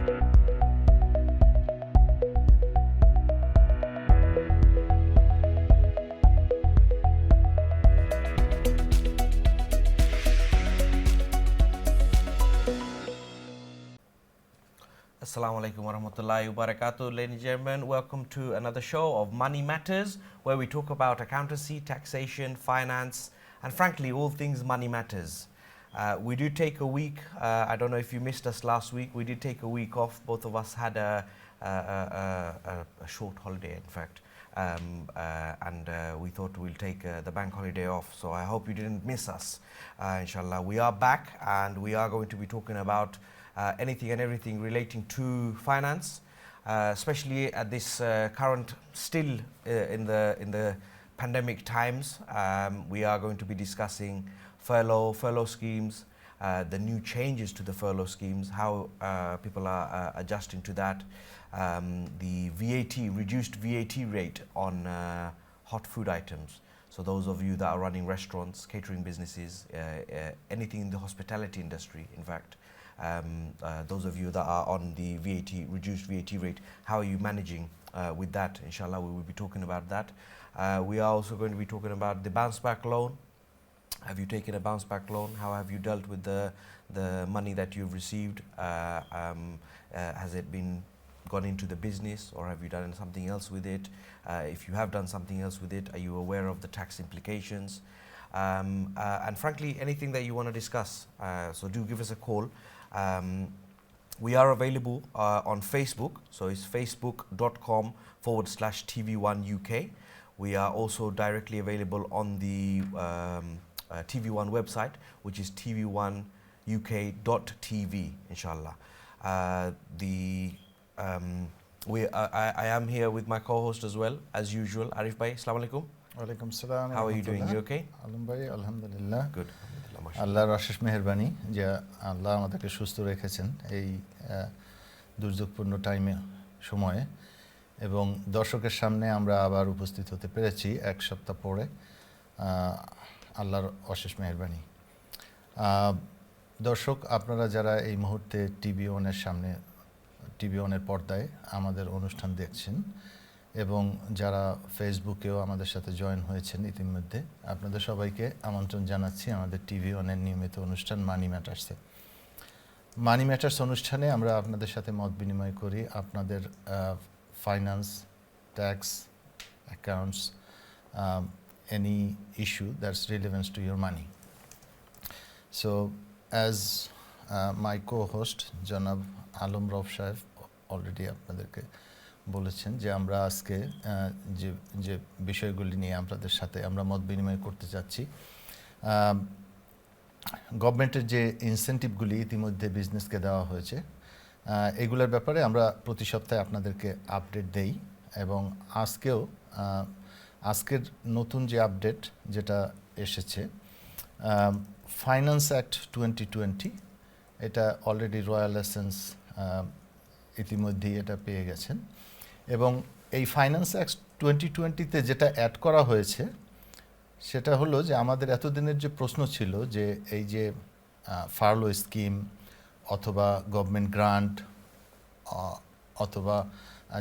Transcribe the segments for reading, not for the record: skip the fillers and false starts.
Assalamu alaikum warahmatullahi wabarakatuh. Ladies and gentlemen, welcome to another show of Money Matters, where we talk about accountancy, taxation, finance, and frankly, all things money matters. We do take a week. I don't know if you missed us last week. We did take a week off. Both of us had a short holiday, in fact. And we thought we'll take the bank holiday off. So I hope you didn't miss us. Inshallah, we are back and we are going to be talking about anything and everything relating to finance, especially at this current, still in the pandemic times. We are going to be discussing furlough schemes, the new changes to the furlough schemes, how people are adjusting to that, the VAT, reduced VAT rate on hot food items. So those of you that are running restaurants, catering businesses, anything in the hospitality industry, in fact, those of you that are on the VAT, reduced VAT rate, how are you managing with that? Inshallah, we will be talking about that. We are also going to be talking about the bounce back loan. Have you taken a bounce back loan? How have you dealt with the money that you've received? Has it been gone into the business, or have you done something else with it? If you have done something else with it, are you aware of the tax implications? And frankly, anything that you want to discuss, so do give us a call. We are available on Facebook, so it's facebook.com/TV1UK. We are also directly available on the TV1 website, which is tv1uk.tv, inshallah. I am here with my co-host as well, as usual. Arif Bhai, Assalamu alaikum. Walaikum salam. How are you doing? You okay? Alam bhai, alhamdulillah. Good. আল্লাহর অশেষ মেহেরবানি যে আল্লাহ আমাদেরকে সুস্থ রেখেছেন এই দুর্যোগপূর্ণ সময়ে, এবং দর্শকের সামনে আমরা আবার উপস্থিত হতে পেরেছি এক সপ্তাহ পরে। আল্লাহর অশেষ মেহেরবানি। দর্শক, আপনারা যারা এই মুহূর্তে টিভি ওয়ানের পর্দায় আমাদের অনুষ্ঠান দেখছেন এবং যারা ফেসবুকেও আমাদের সাথে জয়েন হয়েছেন ইতিমধ্যে, আপনাদের সবাইকে আমন্ত্রণ জানাচ্ছি আমাদের টিভি ওয়ানের নিয়মিত অনুষ্ঠান মানি ম্যাটার্সে। মানি ম্যাটার্স অনুষ্ঠানে আমরা আপনাদের সাথে মত বিনিময় করি আপনাদের finance, tax, accounts, any issue that's relevant to your money. So as my co-host Janab Alam Rauf Saif already আপনাদেরকে বলেছেন যে আমরা আজকে যে বিষয়গুলি নিয়ে আপনাদের সাথে আমরা মত বিনিময় করতে যাচ্ছি, গভর্নমেন্টের যে ইনসেন্টিভগুলি ইতিমধ্যে বিজনেসকে দেওয়া হয়েছে, এগুলোর ব্যাপারে আমরা প্রতি সপ্তাহে আপনাদেরকে আপডেট দেই। এবং আজকের নতুন যে আপডেট যেটা এসেছে, ফাইন্যান্স অ্যাক্ট 2020, এটা অলরেডি রয়্যাল এসেন্স ইতিমধ্যেই এটা পেয়ে গেছেন। এবং এই ফাইন্যান্স অ্যাক্ট 2020-তে যেটা অ্যাড করা হয়েছে সেটা হলো যে আমাদের এতদিনের যে প্রশ্ন ছিল যে এই যে ফার্লো স্কিম অথবা গভর্নমেন্ট গ্রান্ট অথবা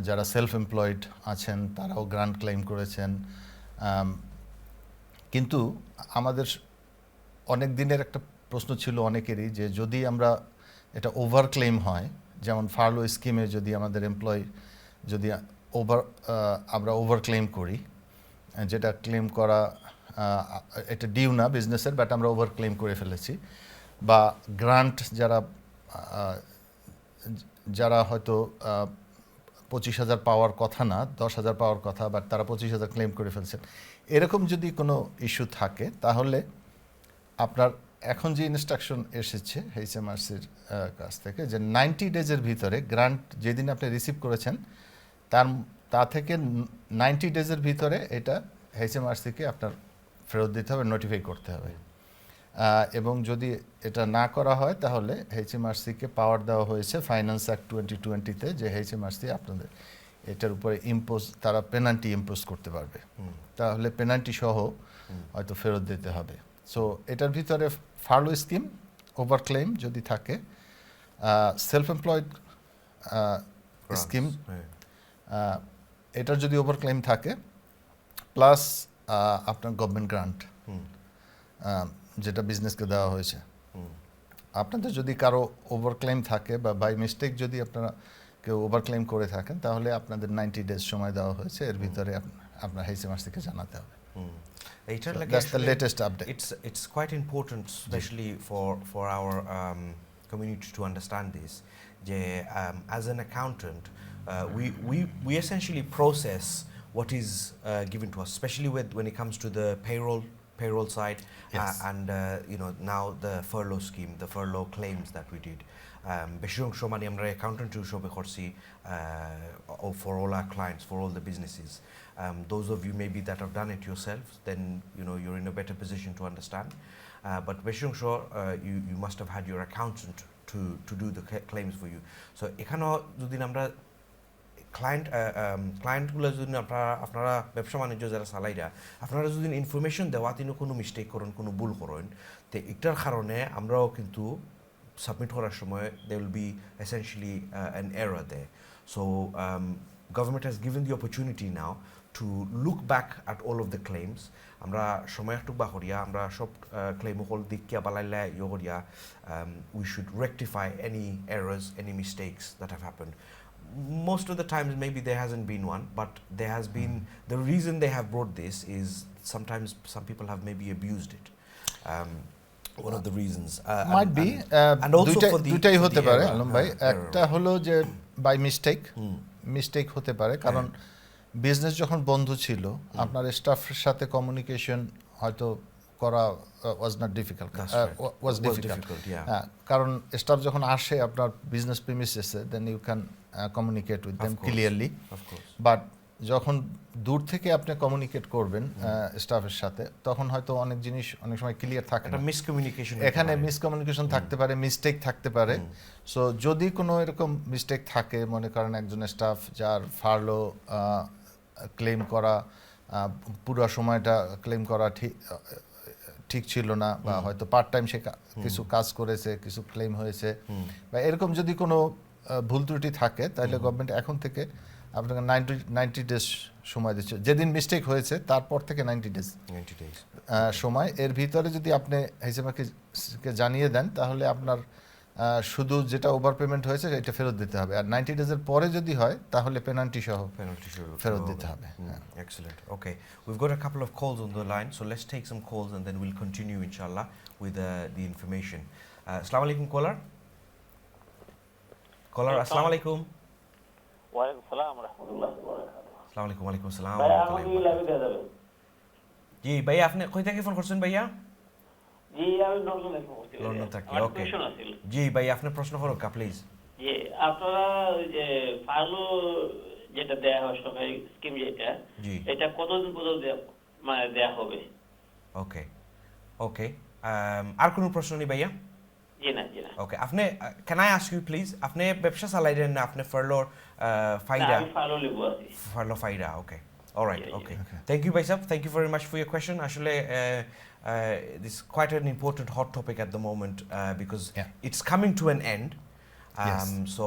যারা সেলফ এমপ্লয়েড আছেন তারাও গ্রান্ট ক্লেম করেছেন, কিন্তু আমাদের অনেক দিনের একটা প্রশ্ন ছিল অনেকেরই যে যদি আমরা এটা ওভার ক্লেম হয়, যেমন ফার্লো স্কিমে যদি আমাদের যদি আমরা ওভার ক্লেম করি, যেটা ক্লেম করা এটা ডিউ না বিজনেসের, বাট আমরা ওভার ক্লেম করে ফেলেছি, বা গ্রান্ট যারা হয়তো 25,000 পাওয়ার কথা না, 10,000 পাওয়ার কথা, বাট তারা 25,000 ক্লেম করে ফেলছেন, এরকম যদি কোনো ইস্যু থাকে, তাহলে আপনার এখন যে ইনস্ট্রাকশন এসেছে এইচএমআরসির কাছ থেকে যে 90 ডেজের ভিতরে গ্রান্ট যেদিন আপনি রিসিভ করেছেন তা থেকে 90 ডেজের ভিতরে এটা এইচএমআরসিকে আপনার ফেরত দিতে হবে, নোটিফাই করতে হবে। এবং যদি এটা না করা হয় তাহলে এইচএমআরসিকে পাওয়ার দেওয়া হয়েছে ফাইন্যান্স অ্যাক্ট 2020-তে যে এইচএমআরসি আপনাদের এটার উপরে তারা পেনাল্টি ইম্পোজ করতে পারবে, তাহলে পেনাল্টি সহ হয়তো ফেরত দিতে হবে। সো এটার ভিতরে ফার্লো স্কিম, ওভার ক্লেম যদি থাকে, সেলফ এমপ্লয়েড স্কিম, হ্যাঁ। এটার যদি ওভার ক্লেম থাকে প্লাস আপনার গভর্নমেন্ট গ্রান্ট হুম, যেটা বিজনেসকে দেওয়া হয়েছে, হুম, আপনাদের যদি কারো ওভার ক্লেম থাকে বা বাই মিস্টেক যদি আপনারা কেউ ওভার ক্লেম করে থাকেন তাহলে আপনাদের 90 ডেজ সময় দেওয়া হয়েছে, এর ভিতরে আপনার HMRC-কে জানাতে হবে। হুম। এইটার লাগে That's the আসলে latest update. it's quite important, especially for our community to understand this. যে as an accountant, we essentially process what is given to us, especially when it comes to the payroll side, Yes. and now the furlough scheme, the furlough claims that we did. বেশি অংশ মানে আমরা accountant হিসেবে করছি for all our clients, for all the businesses. Those of you maybe that have done it yourselves, then you're in a better position to understand. But বেশি অংশ you must have had your accountant to do the claims for you. So এখানেও যদি আমরা ক্লায়েন্টগুলো যদি আপনারা ব্যবসা বাণিজ্য যারা চালাইরা আপনারা যদি ইনফরমেশন দেওয়া তিনি কোনো মিস্টেক করেন, কোনো ভুল করেন, তো এটার কারণে আমরাও কিন্তু সাবমিট করার সময় they will be essentially an error they. So government has given the opportunity now to look back at all of the claims. আমরা সময় একটু বা করিয়া আমরা সব ক্লেম হল দিকিয়া বালাইলে ইয়ে করিয়া we should rectify any errors, any mistakes that have happened. Most of the times maybe there hasn't been one, but there has been, the reason they have brought this is sometimes some people have maybe abused it. One of the reasons Might be, and also for the দুটাই হতে the পারে error, Alam ভাই। error. একটা হলো যে by mistake হতে পারে, কারণ বিজনেস যখন বন্ধ ছিল আপনার স্টাফের সাথে কমিউনিকেশন হয়তো করা was not difficult, That's right. Was Was difficult. difficult, yeah. কারণ স্টাফ যখন আসে আপনার বিজনেস প্রিমিসেসে, then you can communicate with them Of course. Clearly. Of course. But যখন দূর থেকে আপনি কমিউনিকেট করবেন স্টাফের সাথে, তখন হয়তো অনেক জিনিস অনেক সময় ক্লিয়ার থাকে একটা না, মিসকমিউনিকেশন এখানে মিসকমিউনিকেশন থাকতে পারে, মিস্টেক থাকতে পারে। সো যদি কোনো এরকম মিস্টেক থাকে, মনে করেন একজন স্টাফ যার ফার্লো ক্লেম করা পুরো সময়টা ক্লেম করা ঠিক ছিল না, বা হয়তো পার্ট টাইম সে কিছু কাজ করেছে, কিছু ক্লেম হয়েছে, বা এরকম যদি কোনো ভুল ত্রুটি থাকে, তাহলে গভর্নমেন্ট এখন থেকে আপনাকে 90 ডেজ সময় দিচ্ছে। যেদিন মিস্টেক হয়েছে তারপর থেকে 90 ডেজ সময়, এর ভিতরে যদি আপনি HMRC-কে জানিয়ে দেন তাহলে আপনার শুধু যেটা ওভার পেমেন্ট হয়েছে এটা ফেরত দিতে হবে, আর 90 ডেজের পরে যদি হয় তাহলে পেনাল্টি সহ ফেরত দিতে হবে। Excellent. Okay, we've got a couple of calls on the line, so let's take some calls and then we'll continue inshallah with the information. Assalamu alaikum caller. Assalamu alaikum. ওয়ালাইকুম সালাম রাহমাতুল্লাহ। Assalamu alaikum. Walaikum assalam. ভাই আমাকে কি লাভে দেওয়া যাবে? জি ভাইয়া, আপনি কই থেকে ফোন করছেন ভাইয়া? জি আমি লন্ডনে পৌঁছে গেছি। লন্ডন থেকে, আমার okay. প্রশ্ন আছিল। জি ভাইয়া, আপনি প্রশ্ন করুন প্লিজ। যে আপনারা ওই যে ফার্লো যেটা দেয়া হয় সরকারি স্কিম যেটা, জি। এটা কতদিন পর্যন্ত মানে দেয়া হবে? ওকে ওকে, আর কোনো প্রশ্ন নেই ভাইয়া? জি না জি না। ওকে, আপনি can I ask you please, আপনি ব্যবসা চালাইলেন না আপনি ফার্লোর ফাইদা? আমি ফার্লো লিখব আছি। Farlo Faida, okay. All right, Yeah, okay. okay. Thank you, Baisab. Thank you very much for your question. Actually, this is quite an important hot topic at the moment because Yeah. it's coming to an end. Yes. So,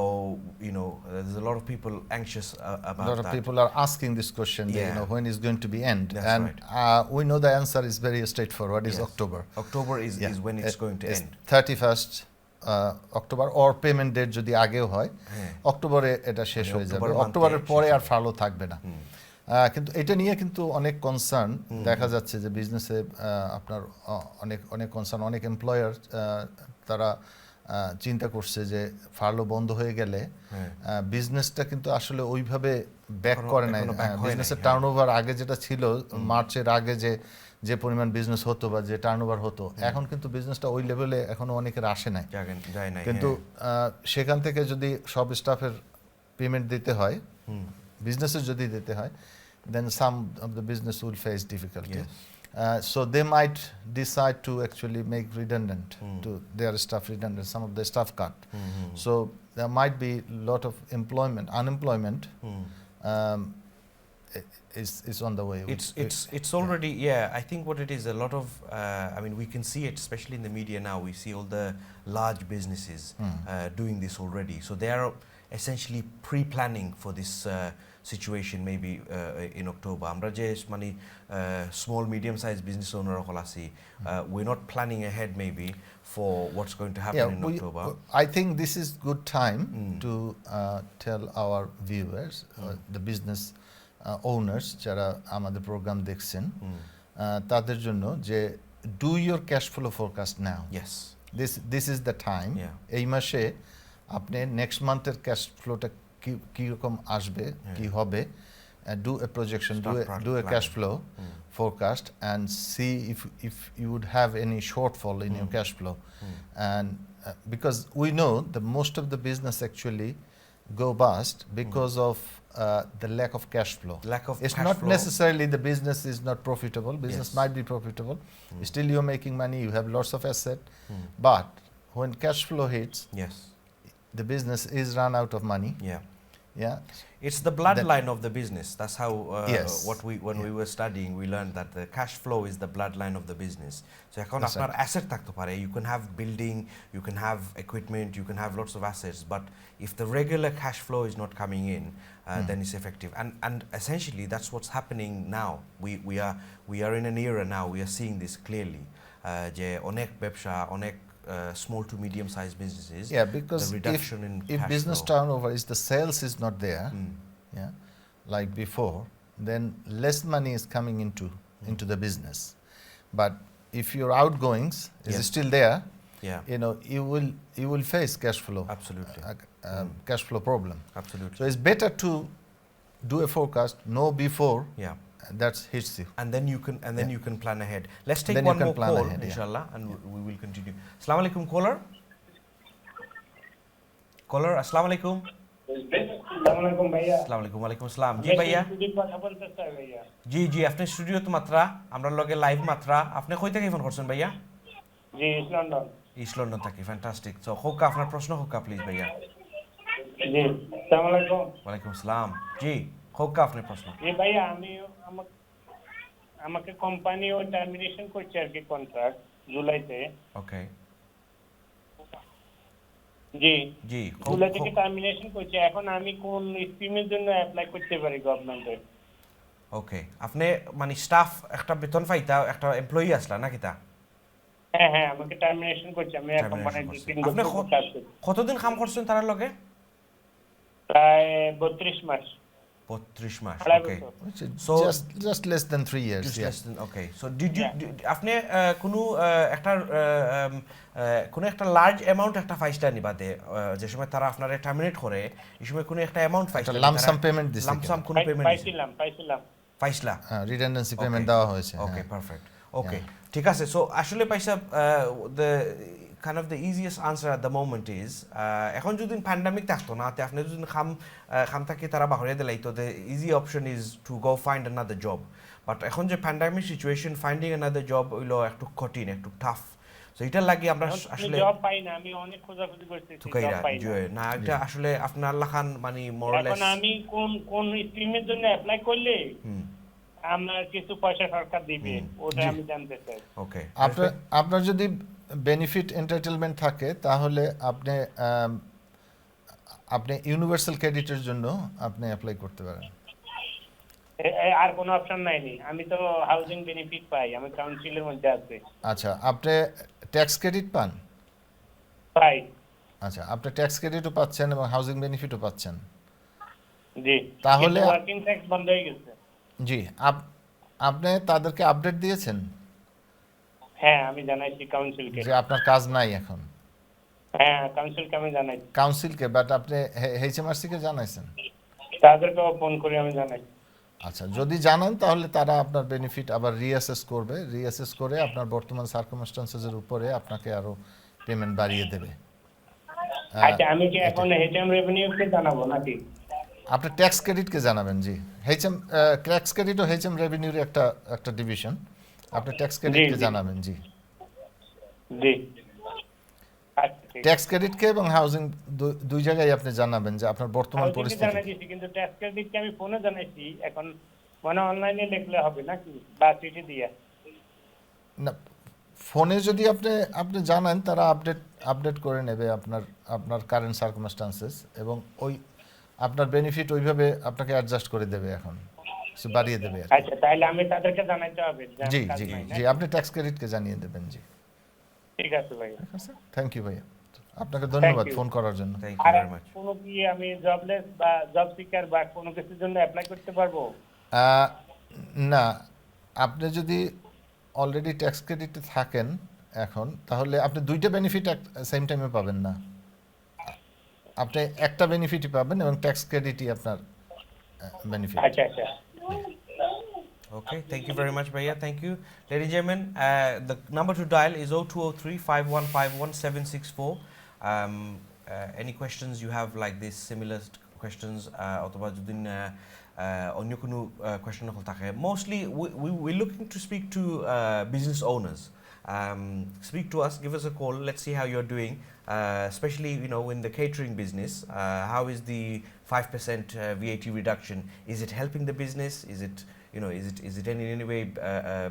there's a lot of people anxious about A lot of that. people are asking this question, Yeah. when is going to be end? That's and right. We know the answer is very straightforward, is Yes. October. October is when it's going to It's end. 31st October, or payment date যদি আগেও হয় হ্যাঁ। অক্টোবরে এটা শেষ হয়ে যাবে, October month-এ অক্টোবরের পরে শেষ আর ফার্লো থাকবে না। কিন্তু এটা নিয়ে কিন্তু অনেক কনসার্ন দেখা যাচ্ছে যে বিজনেসে আপনার অনেক কনসার্ন, অনেক এমপ্লয়ার তারা চিন্তা করছে যে ফার্লো বন্ধ হয়ে গেলে বিজনেসটা কিন্তু আসলে ওইভাবে ব্যাক করে নাই। বিজনেসের টার্নওভার আগে যেটা ছিল মার্চের আগে যে পরিমাণ বিজনেস হতো বা যে টার্নওভার হতো, এখন কিন্তু বিজনেসটা ওই লেভেলে এখনো অনেকের আসে নাই। কিন্তু সেখান থেকে যদি সব স্টাফের পেমেন্ট দিতে হয়, বিজনেসের যদি দিতে হয়, then some of the business will face difficulty. Yes. So they might decide to actually make redundant to their staff redundant, some of the staff cut. So there might be a lot of unemployment is on the way. It's already, I think what it is, a lot of, we can see it, especially in the media now, we see all the large businesses doing this already. So they are essentially pre-planning for this situation maybe in October? আমরা যে মানে small medium sized business owner হল আছি, we're not planning ahead maybe for what's going to happen in October. I think this is good time to tell our viewers, the business owners যারা আমাদের programme দেখছেন, তাদের জন্য যে do your cash flow forecast now. Yes. This is the time. এই মাসে আপনি next মান্থের cash ফ্লোটা কি রকম আসবে, কি হবে, do a projection, do a cash flow forecast and see if you would have any shortfall in your cash flow. And because we know that most of the business actually go bust because of the lack of cash flow. It's not necessarily the business is not profitable. Business might be profitable. Still you're making money, you have lots of asset. But when cash flow hits, the business is run out of money. It's the bloodline of the business. That's how when we were studying, we learned that the cash flow is the bloodline of the business. So এখন আপনার asset থাকতে পারে, you can have building, you can have equipment, you can have lots of assets, but if the regular cash flow is not coming in, then it's effective. And essentially that's what's happening now. We are in an era now, we are seeing this clearly. যে অনেক ব্যবসা, অনেক small to medium sized businesses, because the reduction if cash business flow. turnover is the sales is not there, like before, then less money is coming into the business. But if your outgoings is still there, you know, you will face cash flow. Absolutely. Cash flow problem. Absolutely. So it's better to do a forecast, know before. That hits you, and then you can plan ahead. Let's take one more call, inshallah, and we will continue. Assalamu alaikum, caller. Assalamu alaikum. Assalamu alaikum bhaiya. Assalamu alaikum, walaikum assalam. Ji bhaiya. জি আপনি studio তো মাত্রা আমরা লগে live মাত্রা আপনি কই থেকে phone করছেন ভাইয়া? জি ইস্ট লন্ডন থাকি। ফ্যান্টাস্টিক। সো হোক আপনার প্রশ্ন হোক প্লিজ ভাইয়া। জি আসসালামু আলাইকুম। ওয়ালাইকুম আসসালাম। জি হোক আপনার প্রশ্ন। জি ভাইয়া আমাকে কোম্পানি ও টারমিনেশন করছে আর কি কন্ট্রাক্ট জুলাইতে। ওকে। জি জুলাই থেকে টারমিনেশন করছে, এখন আমি কোন স্কিমের জন্য অ্যাপ্লাই করতে পারি গভর্নমেন্টে? ওকে, আপনি মানে স্টাফ একটা বেতন পাইতা, একটা এমপ্লয়ি আসলা নাকি তা? হ্যাঁ আমাকে টারমিনেশন করছে, আমি এক কোম্পানিতে 3 বছর কাজ করছি। কতদিন কাম করছেন তার লগে? প্রায় 32 মাস। 32 মাস। ওকে, so just less than 3 years. Less than, okay. So did you আপনি কোনো একটা লার্জ অ্যামাউন্ট একটা ফাইসটা নিবাতে যে সময় তারা আপনারে টার্মিনেট করে এই সময় কোনো একটা অ্যামাউন্ট ফাইসটা লামসাম পেমেন্ট দিছে? লামসাম কোনো পেমেন্ট পাইছিলাম ফাইসলা রিডান্ডেন্সি পেমেন্ট দেওয়া হয়েছে। ওকে, পারফেক্ট। ওকে, ঠিক আছে। সো আসলে পয়সা the kind of the easiest answer at the moment is এখন যদি প্যান্ডামিক থাকতো না তে আপনি যদি খাম থাকি তারা বাহিরে দিলাইতো, the easy option is to go find another job. But এখন যে pandemic situation, finding another job হইলো একটু কঠিন, একটু টাফ। সো এটার লাগি আমরা আসলে জব পাই না, আমি অনেক খোঁজাখুঁজি করতেছি জব পাই না। এটা আসলে আপনার লাখান মানে মোর অর লেস। এখন আমি কোন স্কিমের জন্য অ্যাপ্লাই করলে আমার কিছু পয়সা সরকার দিবে ওটা আমি জানতে চাই। ওকে, আপনার যদি বেনিফিট এন্টাইটেলমেন্ট থাকে তাহলে আপনি ইউনিভার্সাল ক্রেডিটের জন্য আপনি অ্যাপ্লাই করতে পারেন। আর কোনো অপশন নাইনি, আমি তো হাউজিং বেনিফিট পাই, আমি কাউন্সিলের মধ্যে আছি। আচ্ছা, আপনি ট্যাক্স ক্রেডিট পান? পাই। আচ্ছা, আপনি ট্যাক্স ক্রেডিটও পাচ্ছেন এবং হাউজিং বেনিফিটও পাচ্ছেন? জি। তাহলে ওয়ার্কিং ট্যাক্স বন্ধ হয়ে গেছে। জি, আপনি তাদেরকে আপডেট দিয়েছেন? হ্যাঁ আমি জানাইছি কাউন্সিলকে যে আপনার কাজ নাই এখন। হ্যাঁ কাউন্সিলকে আমি জানাই। কাউন্সিলকে, বাট আপনি এইচএমআরসি কে জানাইছেন? তাদেরকেও ফোন করে আমি জানাই। আচ্ছা, যদি জানান তাহলে তারা আপনার বেনিফিট আবার রিঅ্যাসেস করবে, রিঅ্যাসেস করে আপনার বর্তমান সার্কামস্ট্যান্সেসের উপরে আপনাকে আরো পেমেন্ট বাড়িয়ে দেবে। আচ্ছা, আমি কি এখন এইচএম রেভিনিউকে জানাবো নাকি? আপনি ট্যাক্স ক্রেডিটকে জানাবেন। জি, এইচএম ট্যাক্স ক্রেডিট ও এইচএম রেভিনিউর একটা ডিভিশন, আপনি ট্যাক্স ক্রেডিটকে জানাবেন। জি জি, ট্যাক্স ক্রেডিটকে এবং হাউজিং দুই জায়গায় আপনি জানাবেন যে আপনার বর্তমান পরিস্থিতি। জানাইছি, কিন্তু ট্যাক্স ক্রেডিটকে আমি ফোনে জানাইছি, এখন মানে অনলাইনে লিখলে হবে নাকি বা চিঠি দিয়ে? না, ফোনে যদি আপনি জানান, তারা আপডেট করে নেবে আপনার কারেন্ট সার্কামস্টান্সেস, এবং ওই আপনার বেনিফিট ওইভাবে আপনাকে অ্যাডজাস্ট করে দেবে, এখন কিছু বাড়িয়ে দেবে আর কি। আচ্ছা, তাহলে আমি তাদেরকে জানাইতে হবে যে জি আমার কাজ জি নাই না? জি, আপনি ট্যাক্স ক্রেডিটকে জানিয়ে দেবেন। জি, ঠিক আছে ভাইয়া। ঠিক আছে, থ্যাংক ইউ ভাইয়া, আপনাকে ধন্যবাদ you. ফোন করার জন্য। থ্যাংক ইউ আর ভেরি মাচ। কোনো কি আমি জবলেস বা জব সিকার বা কোনো কিছুর জন্য অ্যাপ্লাই করতে পারবো? না, আপনি যদি অলরেডি ট্যাক্স ক্রেডিটে থাকেন এখন, তাহলে আপনি দুইটা বেনিফিট সেম টাইমে পাবেন না, আপনি একটা বেনিফিটই পাবেন এবং ট্যাক্স ক্রেডিটই আপনার বেনিফিট। আচ্ছা আচ্ছা। Okay, thank you very much, Bhaiya. Thank you. Ladies and gentlemen, the number to dial is 0203 5151 764. Any questions you have like this, similar questions, অথবা যদি অন্য কোনো question থাকে, mostly we're looking to speak to business owners. Speak to us, give us a call, let's see how you're doing, especially in the catering business. How is the 5% VAT reduction? Is it helping the business? Is it in any way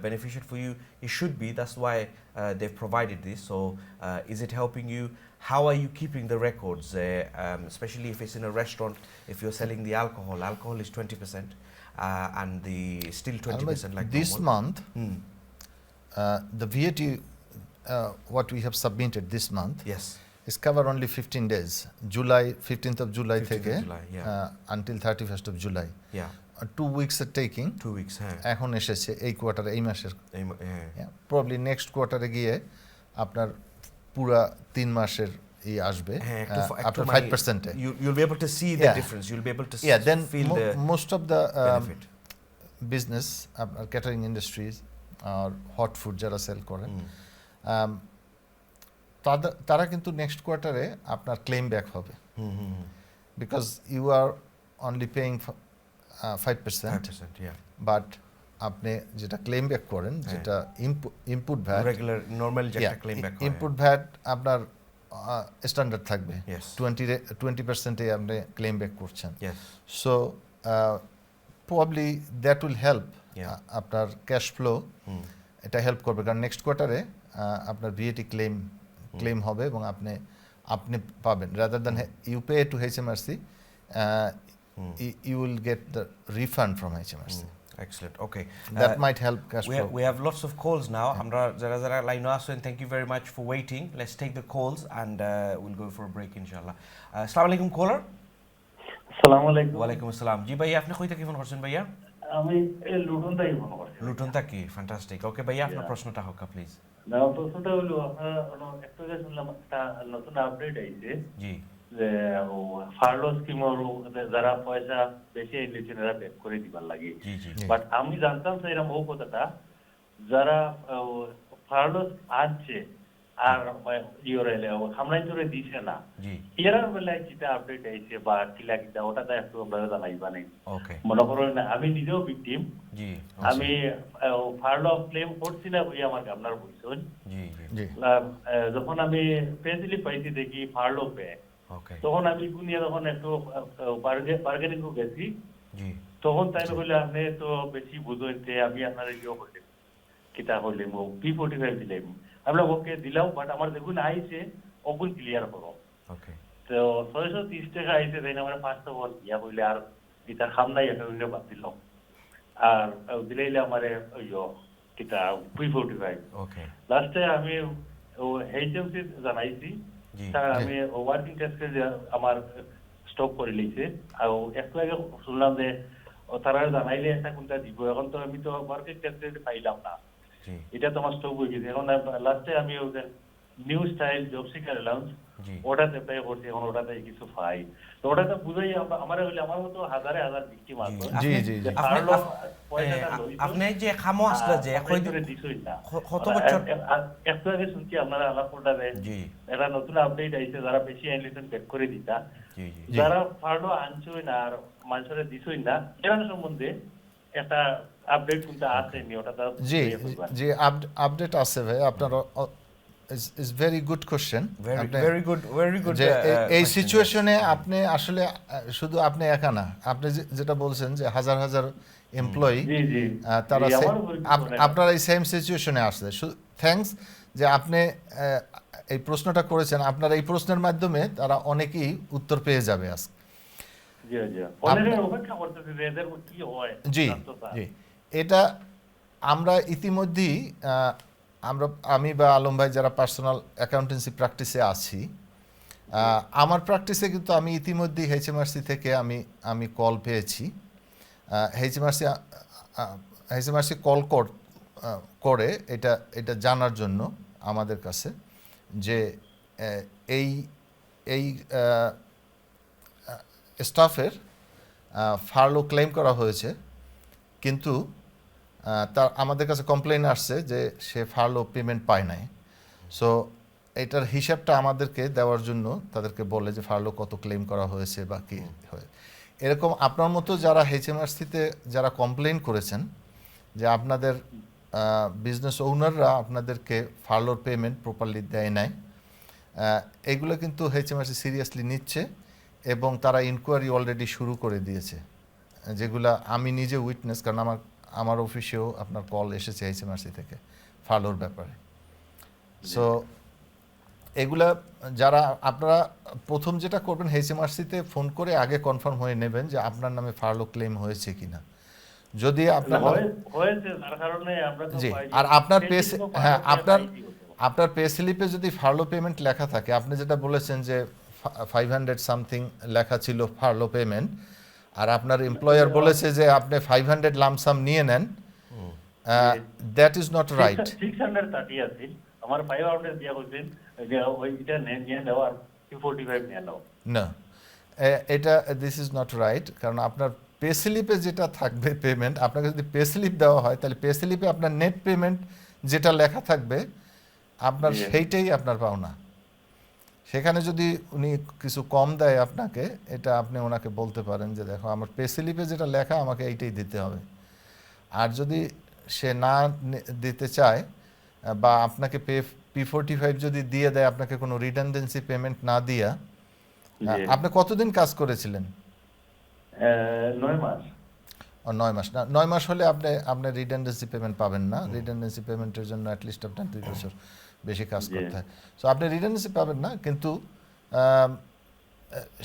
beneficial for you? It should be. That's why they've provided this. So is it helping you? How are you keeping the records? Especially if it's in a restaurant, if you're selling the alcohol is 20%, and the still 20% like this normal. month, the VAT what we have submitted this month Yes. is cover only 15 days, July 15th of July 15th of থেকে July, yeah. until 31st of July. Yeah. 2 weeks এর taking 2 weeks. এখন এসেছে এই quarter, এই মাসের। Yeah. Probably next কোয়ার্টারে গিয়ে আপনার পুরা 3 মাসের আসবে আপনার 5%-এ। You'll be able to see the Yeah. difference. You'll be able to then feel the most of the benefit. Business, আপনার ক্যাটারিং ইন্ডাস্ট্রিজ আর হট ফুড যারা সেল করেন, তারা কিন্তু নেক্সট কোয়ার্টারে আপনার ক্লেম ব্যাক হবে, because you are only paying 5%, 5%, yeah. But আপনি যেটা ক্লেম ব্যাক করেন, যেটা ইনপুট ভ্যাট, Regular, normal যেটা claim back হয়। ইনপুট ভ্যাট আপনার স্ট্যান্ডার্ড থাকবে, Yes. 20%-এ আপনি ক্লেম ব্যাক করছেন। Yes. So probably that will help Yeah. আপনার ক্যাশ ফ্লো, এটা হেল্প করবে, কারণ নেক্সট কোয়ার্টারে আপনার ভিএটি ক্লেম হবে এবং আপনি পাবেন, rather than you pay to HMRC, you will get the refund from HMRC. Excellent. Okay. That might help cash flow. We have lots of calls now. Amra zara line asen, thank you very much for waiting. Let's take the calls and we'll go for a break inshallah. Assalamu alaikum caller. আসসালামু আলাইকুম। Wa alaikum assalam. Ji bhaiya apni koi থেকে phone করছেন ভাইয়া? আমি এই Luton থেকে phone করছি। Luton থেকে, fantastic. Okay ভাইয়া, আপনার প্রশ্নটা হোক প্লিজ। না, প্রশ্নটা হলো আপনার একটু আগে শুনলাম একটা নতুন আপডেট আইছে জি। যে ফার্লো স্কিমর যারা পয়সা বেশি নিচ্ছেন এরা ব্যাক করে দিবার লাগে। জি জি। বাট আমি জানতাম যে এরকম ও কথাটা যারা ফার্লো আনছে আর ইউরেলে হামলাই করে দিছে না, জি। এরার বেলায় যেটা আপডেট আইছে বা কিলা কিটা ওটাতে একটু আমরা জানাইবা নাই। ওকে। মনে করেন আমি নিজেও ভিকটিম, জি। আমি ফার্লো ক্লেম করছি না বই আমাকে আপনার বলছেন। জি জি। জি। যখন আমি পেন্সিলি পাইছি দেখি ফার্লো পে, ওকে। তখন আমি গুনিয়ে যখন একটু বার্গেনিং গেছি, জি। তখন তাই বলে আপনি তো বেশি বুঝেন যে আমি আপনার ইয়ে করলেন কিতা করলেন P45 দিলাম, আমরা ওকে দিলাম, বাট আমার দেখুন আইছে ওগুন ক্লিয়ার করো। ওকে। তো 630 টাকা আইছে, তাই আমরা 500 বল ইয়া বললে আর এটা খাম নাই, একটা উইন্ডো বাদ দিলাম আর দিলাইলে আমার কিতা P45। ওকে। লাস্টে আমি HMC জানাইছি, জি। স্যার আমি ওয়ার্কিং ট্যাক্সে আমার স্টপ করে লিছে, আর একটু আগে শুনলাম যে তারা জানাইলে একটা কোনটা দিব, এখন তো আমি তো ওয়ার্কিং ট্যাক্সে পাইলাম না, জি। এটা তো আমার স্টপ হয়ে গেছে। এখন লাস্টে আমি new style job seeker allowance জি। ওটাতে পে করছি, এখন ওটাতে কিছু পাই, তো ওটাতে বুঝাই আমার হইলে আমার মতো হাজারে হাজার ভিকটিম আছে। জি জি জি। আপনি যে খামো আসলে যে কত বছর একটু আগে শুনছি আপনারা আলাপ করলে জি। একটা নতুন আপডেট আইছে, যারা বেশি আইনলিশন ব্যাক করে দিতা, জি জি। যারা ফার্লো আনছই না আর মানুষের দিছই না, এরা সম্বন্ধে একটা আপডেট কোনটা আছে নি ওটা জি জি, আপডেট আছে ভাই, আপনার is very good question. very good যে এই question, সিচুয়েশনে yes. আপনি আসলে শুধু আপনি একা না, আপনি যেটা বলছেন যে হাজার হাজার এমপ্লয়ি জি জি তারা জি, আমারও পরিচিত অনেক আপনারা এই সেম সিচুয়েশনে আসছে। থ্যাঙ্কস যে আপনি এই প্রশ্নটা করেছেন। আপনার এই প্রশ্নের মাধ্যমে তারা অনেকেই উত্তর পেয়ে যাবে আজকে। জি জি অনেকের অপেক্ষা করতেছে যে এদের কি হয় জি রাষ্ট্রটা। জি, এটা আমরা ইতিমধ্যেই আমি বা আলম ভাই যারা পার্সোনাল অ্যাকাউন্টেন্সি প্র্যাকটিসে আছি, আমার প্র্যাকটিসে কিন্তু আমি ইতিমধ্যেই এইচএমআরসি থেকে আমি কল পেয়েছি। এইচএমআরসি কল করে এটা জানার জন্য আমাদের কাছে যে এই স্টাফের ফার্লো ক্লেম করা হয়েছে, কিন্তু তার আমাদের কাছে কমপ্লেন আসছে যে সে ফার্লো পেমেন্ট পায় নাই। সো এটার হিসাবটা আমাদেরকে দেওয়ার জন্য তাদেরকে বলে যে ফার্লো কত ক্লেম করা হয়েছে বা কী হয়। এরকম আপনার মতো যারা এইচএমআরসিতে যারা কমপ্লেন করেছেন যে আপনাদের বিজনেস ওনাররা আপনাদেরকে ফার্লোর পেমেন্ট প্রপারলি দেয় নাই, এগুলো কিন্তু এইচএমআরসি সিরিয়াসলি নিচ্ছে এবং তারা ইনকোয়ারি অলরেডি শুরু করে দিয়েছে, যেগুলা আমি নিজে উইটনেস, কারণ আমার অফিসেও আপনার কল এসেছে এইচএমআরসি থেকে ফার্লোর ব্যাপারে। সো এগুলা যারা আপনারা প্রথম যেটা করবেন, এইচএমআরসিতে ফোন করে আগে কনফার্ম হয়ে নেবেন যে আপনার নামে ফার্লো ক্লেম হয়েছে কিনা। যদি আপনার হয়েছে তার কারণে আমরা তো জি, পাই আর আপনার পে হ্যাঁ আপনার আপনার পে স্লিপে যদি ফার্লো পেমেন্ট লেখা থাকে, আপনি যেটা বলেছেন যে 500 সামথিং লেখা ছিল ফার্লো পেমেন্ট, আর আপনার এমপ্লয়ার বলেছে যে আপনি 500 লামসাম নিয়ে নেন, দ্যাট ইজ নট রাইট। 630 আছে আমার 500 দিয়া কইছেন যে ওইটা নিয়ে নাও আর 245 নিয়ে নাও না, এটা দিস ইজ নট রাইট, কারণ আপনার পে স্লিপে যেটা থাকবে পেমেন্ট, আপনাকে যদি পে স্লিপ দেওয়া হয় তাহলে পে স্লিপে আপনার নেট পেমেন্ট যেটা লেখা থাকবে আপনার জি। সেইটাই আপনার পাওনা। সেখানে যদি উনি কিছু কম দেয় আপনাকে, এটা আপনি ওনাকে বলতে পারেন যে দেখো আমার পে স্লিপে যেটা লেখা আমাকে এইটাই দিতে হবে। আর যদি সে না দিতে চায় বা আপনাকে P45 যদি দিয়ে দেয়, আপনাকে কোনো রিডান্ডেন্সি পেমেন্ট না দিয়া, জি। আপনি কতদিন কাজ করেছিলেন? 9 মাস 9 মাস না, 9 মাস হলে আপনি রিডান্ডেন্সি পেমেন্ট পাবেন না। রিডান্ডেন্সি পেমেন্টের জন্য অ্যাটলিস্ট আপনার 2 বছর বেশি কাজ করতে হয়। সো আপনি রিডান্ডেন্সি পাবেন না, কিন্তু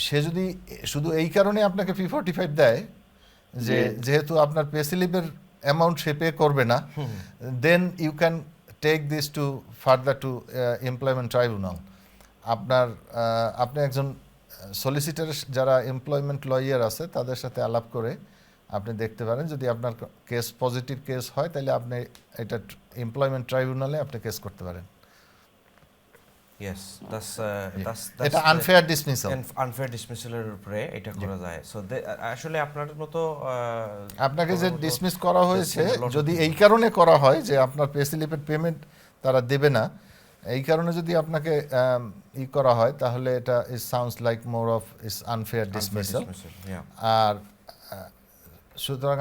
সে যদি শুধু এই কারণে আপনাকে P45 দেয় যে যেহেতু আপনার পে স্লিপের অ্যামাউন্ট সে পে করবে না, then you can take this to further to employment tribunal. আপনি একজন সলিসিটার যারা এমপ্লয়মেন্ট লয়ার আছে তাদের সাথে আলাপ করে আপনি দেখতে পারেন, যদি আপনার কেস পজিটিভ কেস হয় তাহলে আপনি এটা এমপ্লয়মেন্ট ট্রাইব্যুনালে আপনি কেস করতে পারেন। Yes, that's এটা আনফেয়ার ডিসমিসাল। আনফেয়ার ডিসমিসালের উপরে এটা করা যায়। সো আসলে আপনার মতো আপনাকে যে ডিসমিস করা হয়েছে, যদি এই কারণে করা হয় যে আপনার পে স্লিপের পেমেন্ট তারা দেবে না, এই কারণে যদি আপনাকে করা হয়, তাহলে এটা is sounds like more of is unfair dismissal. আর সুতরাং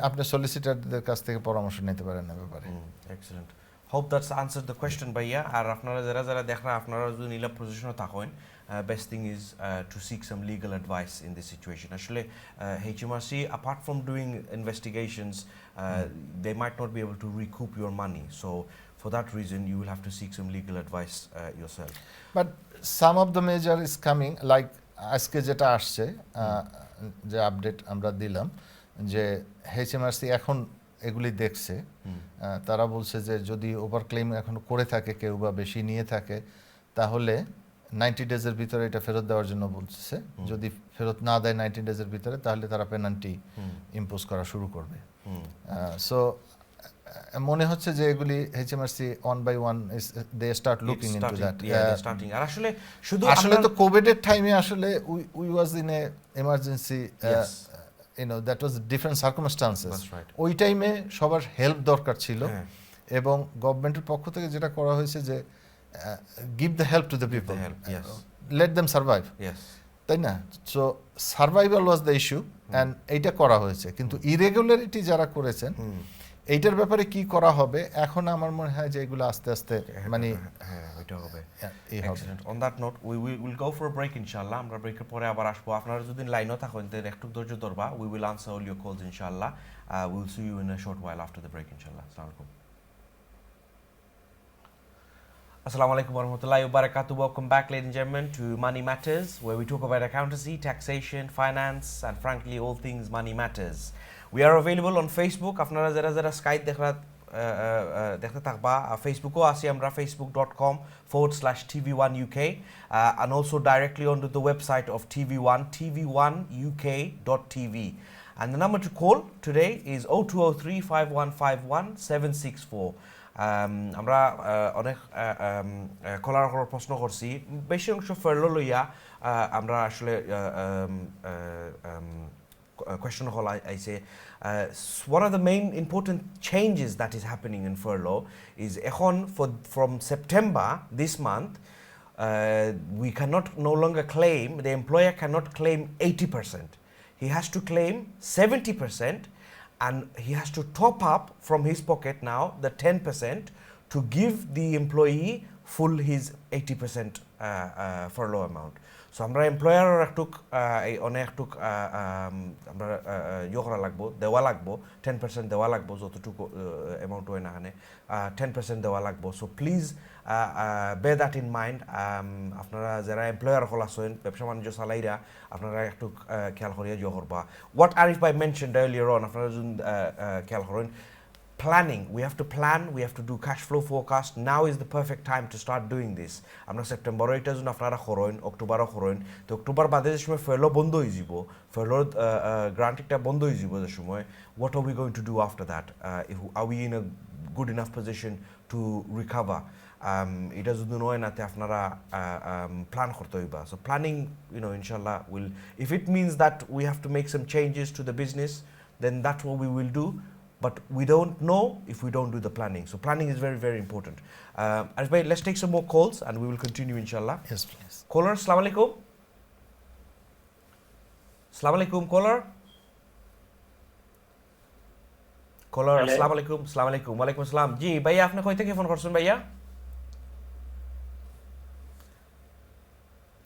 আপনি সলিসিটারদের কাছ থেকে পরামর্শ নিতে পারেন না ব্যাপারে। Excellent, hope that's answer the question ভাইয়া। আর আপনারা যারা দেখেন, আপনারা যদি নীলা পজিশনে থাকেন, best thing is to seek some legal advice in this situation. Actually, HMRC, apart from doing investigations, they might not be able to recoup your money. So for that reason, you will have to seek some legal advice yourself. But some of the measure is coming, like আজকে যেটা আসছে, যে update আমরা দিলাম যে HMRC এখন এগুলি দেখছে। তারা বলছে যে যদি ওভার ক্লেম এখন করে থাকে কেউ বা বেশি নিয়ে থাকে, তাহলে 90 ডেজের ভিতরে এটা ফেরত দেওয়ার জন্য বলছে। যদি ফেরত না দেয় 90 ডেজের ভিতরে, তাহলে তারা পেনাল্টি ইম্পোজ করা শুরু করবে। সো মনে হচ্ছে যে এগুলি HMRC one by one they start looking into that. Starting. আর আসলে শুধু আসলে তো কোভিডের টাইমে আসলে we was in a emergency, that was different circumstances. That's right. ওই টাইমে সবার হেল্প দরকার ছিল, এবং গভর্নমেন্টের পক্ষ থেকে যেটা করা হয়েছে যে give the help to the people, let them survive. Yes. তাই না? So survival was the issue, and এইটা করা হয়েছে। কিন্তু ইরেগুলারিটি যারা করেছেন, এইটার ব্যাপারে কি করা হবে এখন আমার মনে হয় যে এগুলো আস্তে আস্তে মানে হ্যাঁ ওইটা হবে এই হবে Excellent. On that note, we will go for a break, inshallah. আমরা ব্রেকের পরে আবার আসবো আপনারা যদি লাইনও থাকেন তাহলে একটু ধৈর্য ধরবা we will answer all your calls inshallah. We will see you in a short while after the break inshallah. Assalamu alaikum. Assalamu alaikum warahmatullahi wabarakatuh. Welcome back, ladies and gentlemen, to Money Matters, where we talk about accountancy, taxation, finance, and frankly, all things money matters. We are available on Facebook. আপনারা যারা যারা Skype দেখতে থাকবা ফেসবুকও আছি আমরা facebook.com/tv1uk and also directly onto the website of TV1 tv1uk.tv. And the number to call today is 0203 5151 764. আমরা অনেক কলার প্রশ্ন করছি বেশি অংশ ফেরলো লইয়া আমরা আসলে question hall I say one of the main important changes that is happening in furlough is from September this month we cannot no longer claim, the employer cannot claim 80%. He has to claim 70%, and he has to top up from his pocket now the 10% to give the employee full his 80% furlough amount. So আমরা employer একটুক আমরা করা লাগবো দেওয়া লাগবো 10% দেওয়া লাগবো যতটুকু amount হয় না এখানে 10% দেওয়া লাগবো so please bear that in mind. আপনারা যারা এমপ্লয়ার হল আছেন ব্যবসা বাণিজ্য চালাইরা আপনারা একটু খেয়াল করিয়া জো করবা what Arif Bhai mentioned earlier on আপনারা যদি খেয়াল করেন planning, we have to plan, we have to do cash flow forecast. Now is the perfect time to start doing this. আমরা সেপ্টেম্বর এটা যখন আপনারা করেন অক্টোবরও করেন তো অক্টোবর বাদে যে সময় ফেলো বন্ধ হয়ে যাব ফেলোর গ্রান্টিংটা বন্ধ হয়ে যাব যে সময় what are we going to do after that? Are we in a good enough position to recover? এটা যদি নয় নাতে আপনারা প্ল্যান করতে হইবা সো প্ল্যানিং ইনশাল্লাহ will if it means that we have to make some changes to the business then that's what we will do. But we don't know if we don't do the planning. So planning is very, very important. Arif bhai, let's take some more calls and we will continue inshallah. Yes, please. Caller, assalamu alaikum. Assalamu alaikum, caller. Caller, assalamu alaikum. Assalamu alaikum. Wa alaikum assalam. Ji, bhaiya apne koi theke phone korchon bhaiya?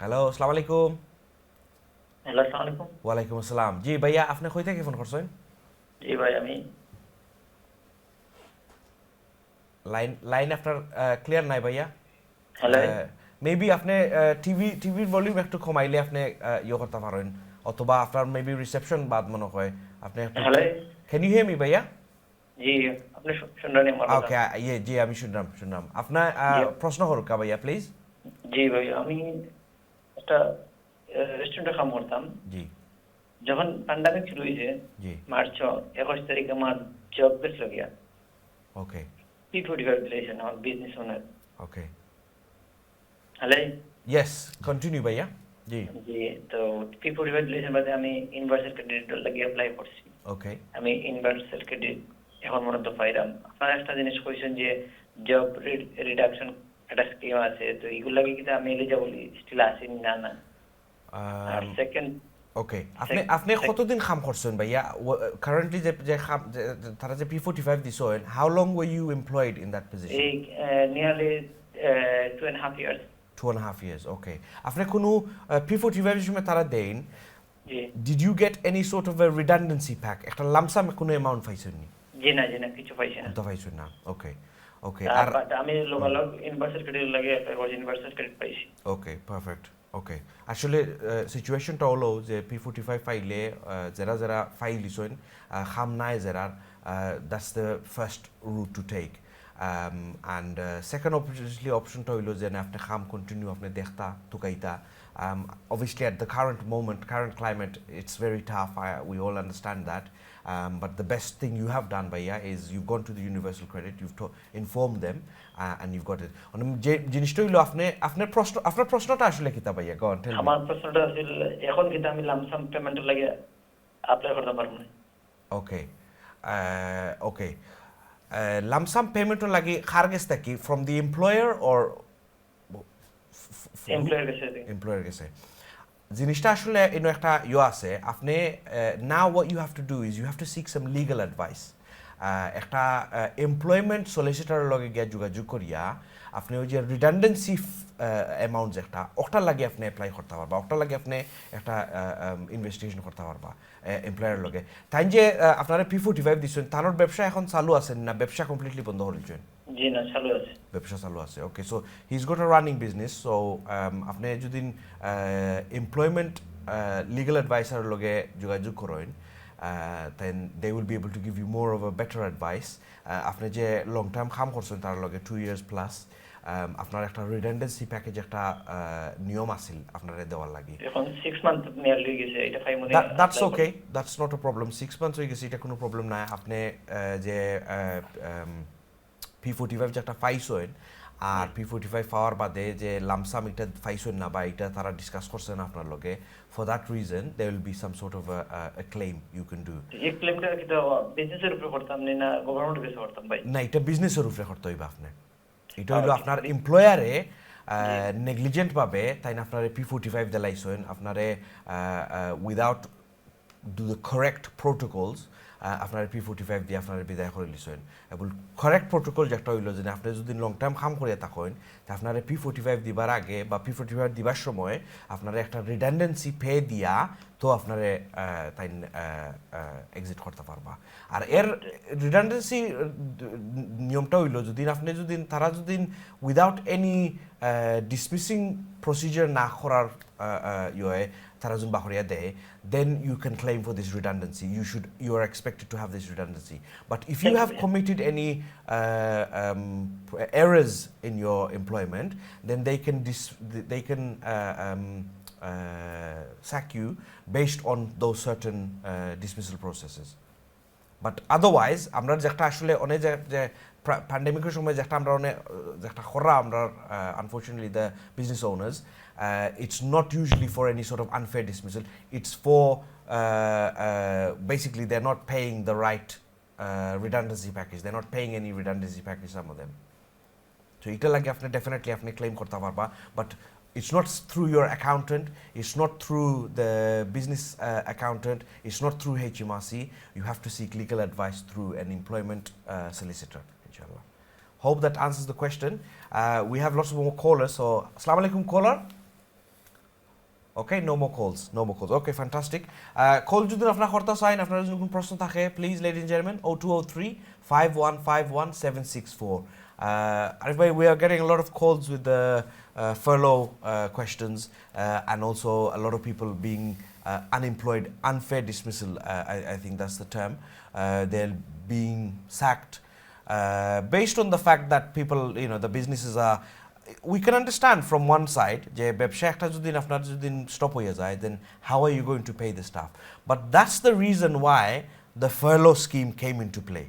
Hello, assalamu alaikum. Hello আসসালামু আলাইকুম Wa alaikum assalam. Ji, bhaiya apne koi theke phone korchon? জি ভাই আমি Line after clear নাই ভাইয়া hello maybe আপনি টিভির volume একটু কমাইলে আপনি ইয়ে করতে পারেন অথবা আপনার মেবি রিসেপশন বাদ মনে হয় আপনি hello can you hear me ভাইয়া জি আপনি শুনলেন আমার কথা? ওকে জি আমি শুনলাম আপনার প্রশ্ন করুক ভাইয়া প্লিজ জি ভাই আমি একটা রেস্টুরেন্টে কাম করতাম জি যখন প্যান্ডামিক শুরু হয়েছে জি মার্চ 21 তারিখে আমার জব গেছিল গিয়া ওকে P45 দিয়েছেন আমার business owner okay hello yes continue ভাইয়া জি জি তো P45 দিয়েছেন বাদে আমি ইউনিভার্সাল ক্রেডিট লাগিয়ে অ্যাপ্লাই করছি ওকে আমি ইউনিভার্সাল ক্রেডিট এখন মনে তো পাইলাম আপনারা একটা জিনিস কইছেন যে জব রিডাকশন একটা স্কিম আছে তো এগুলো লাগে কিন্তু আমি এলিজিবল স্টিল আছি না না আর সেকেন্ড ওকে আপনি কতদিন কাম করছেন ভাইয়া কারেন্টলি যে তারা যে P45 দিছেন how long were you employed in that position এই নিয়ারলি 2.5 ইয়ার্স 2.5 years okay আপনি কোনো P45 এর সময় তারা দেন জি did you get any sort of a redundancy pack একটা লামসাম কোনো অ্যামাউন্ট পাইছেন নি জি না কিছু পাইছি না তো পাইছেন না ওকে আর আমি লোকাল ইউনিভার্সাল ক্রেডিট লাগে ইউনিভার্সাল ক্রেডিট পাইছি ওকে পারফেক্ট ওকে আসলে সিচুয়েশনটা হলো যে P45 ফাইলে যারা ফাইল দিছেন খাম নাই যারা that's the first route to take and second optionটা হইলো যে আপনি খাম কন্টিনিউ আপনি দেখতা তুকাইতা obviously at the current climate it's very tough we all understand that but the best thing you have done bhaiya is you've gone to the universal credit you've informed them and you've got it যে জিনিসটা হইলো আপনার প্রশ্নটা আসলে কিতা ভাইয়া go on tell me আমার প্রশ্নটা ছিল এখন কিন্তু আমি লামসাম পেমেন্ট লাগে অ্যাপ্লাই করতে পারবো না ওকে lump sum payment lagi khar geste ki from the employer or employer gese জিনিসটা আসলে একটা আছে আপনি now what you have to do is you have to seek some legal advice একটা এমপ্লয়মেন্ট সলিসিটরের লগে গিয়া যোগাযোগ করিয়া আপনি ওই যে রিডান্ডেন্সি অ্যামাউন্ট যেটা ওটার লাগে আপনি অ্যাপ্লাই করতে পারবা, ওটার লাগে আপনি একটা ইনভেস্টিগেশন করতে পারবা এমপ্লয়ারের লগে। তাই যে আপনারা P45 দিচ্ছেন, তার ব্যবসা এখন চালু আছেন না ব্যবসা কমপ্লিটলি বন্ধ করেছেন? জি না, চালু আছে। ব্যবসা চালু আছে, okay. So he is got a running business. So আপনি যদি এমপ্লয়মেন্ট লিগাল অ্যাডভাইসারের লগে যোগাযোগ করেন, then they will be able to give you more of a better advice. আপনি যে লং টার্ম কাম করছেন তার লগে 2 years প্লাস, আপনার একটা রিডান্ডেন্সি প্যাকেজ একটা নিয়ম আছিল আপনার দেওয়ার লাগে। এখন 6 মান্থ মেয়াদ হয়ে গেছে, এটা 5 month. That's okay, that's not a problem. 6 months হয়ে গেছে, এটা কোনো প্রবলেম না। আপনি যে P45 যে একটা পাইছেন আর P45 পাওয়ার বাদে যে লামসাম এটা পাইছেন না বা এটা তারা ডিসকাস করছেন আপনার লগে, for that reason there will be some sort of a claim you can do. এই ক্লেমটা কি তো বিজনেসের উপরে করতাম না গভর্নমেন্টের কাছে করতাম ভাই? না, এটা বিজনেসের উপরে করতে হইবে আপনি। এটা হইলো আপনার এমপ্লয়ারে নেগলিজেন্ট ভাবে তাই না আপনার P45 দিলাইছেন, আপনারে without do the correct protocols আপনার P45 দিয়ে আপনার বিদায় করে লিছেন। এবং কারেক্ট প্রোটোকল যেটা হইলো যে আপনি যদি লং টার্ম কাম করিয়া থাকেন তা আপনার P45 দিবার আগে বা P45 দিবার সময় আপনার একটা রিডান্ডেন্সি পে দিয়া তো আপনারে তাই এক্সিট করতে পারবা। আর এর রিডান্ডেন্সি নিয়মটা হইলো যদি আপনি যদি তারা যদি উইদাউট এনি ডিসমিসিং প্রসিজার না করার ইয়ে তারা যদি বাহরিয়া দেয়, then you can claim for this redundancy. You are expected to have this redundancy. But if you have committed any errors in your employment, then they can sack you based on those certain dismissal processes. But otherwise আমরা যেটা আসলে অনেক যে প্যান্ডেমিকের সময় যেটা আমরা অনেক যেটা করা আমরা unfortunately the business owners, it's not usually for any sort of unfair dismissal. It's for basically they're not paying the right redundancy package. They're not paying any redundancy package, some of them. So এটা লাগে আপনি definitely আপনি claim করতে পারবা, but it's not through your accountant, it's not through the business accountant, it's not through HMRC. You have to seek legal advice through an employment solicitor, inshallah. Hope that answers the question. We have lots of more callers, so Assalamu alaikum caller. Okay, no more calls. Okay, fantastic. Call যদি আপনারা করতে চান, আপনারা যদি কোনো প্রশ্ন থাকে, please, ladies and gentlemen, 0203 5151 764. Arif bhai, we are getting a lot of calls with the furlough questions and also a lot of people being unemployed, unfair dismissal, I think that's the term. They're being sacked based on the fact that people, the businesses are, we can understand from one side যে ব্যবসা একটা যদি আপনার যদি stop হয়ে যায়, then how are you going to pay the staff? But that's the reason why the furlough scheme came into play.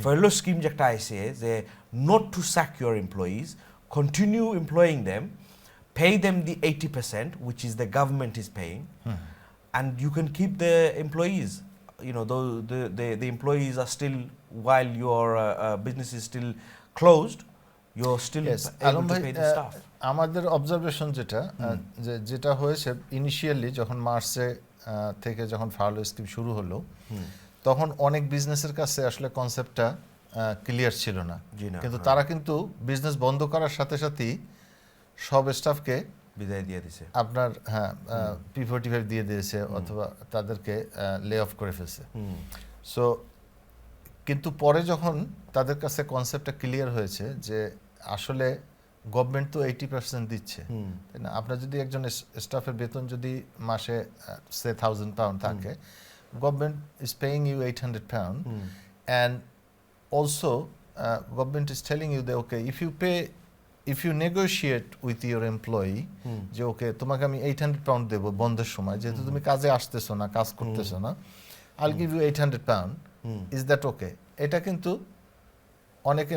Furlough scheme যেটা আইছে যে not to sack your employees, continue employing them, pay them the 80%, which is the government is paying, and you can keep the employees. Though the employees are still, while your business is still closed, you're still able to pay the staff. আমাদের observation যেটা হয়েছে initially যখন মার্চে থেকে যখন Farlow scheme শুরু হলো, তখন অনেক বিজনেসের কাছে আসলে কনসেপ্টটা ক্লিয়ার ছিল না, কিন্তু তারা কিন্তু বিজনেস বন্ধ করার সাথে সাথেই সব স্টাফকে বিদায় দিয়ে দিয়েছে, আপনার P45 দিয়ে দিয়েছে অথবা তাদেরকে লে অফ করে ফেলছে। সো কিন্তু পরে যখন তাদের কাছে কনসেপ্টটা ক্লিয়ার হয়েছে যে আসলে গভর্নমেন্ট তো 80% দিচ্ছে, তাই না? আপনার যদি একজন স্টাফের বেতন যদি মাসে সে 1000 পাউন্ড থাকে, government is paying you 800 pound, and also government is telling you that okay, if you negotiate with your employee যে ওকে তোমাকে আমি 800 পাউন্ড দেব বন্ধের সময়, যেহেতু তুমি কাজে আসতেছো না, কাজ করতেছো না, I'll give you 800 pound, is that okay? এটা কিন্তু অনেক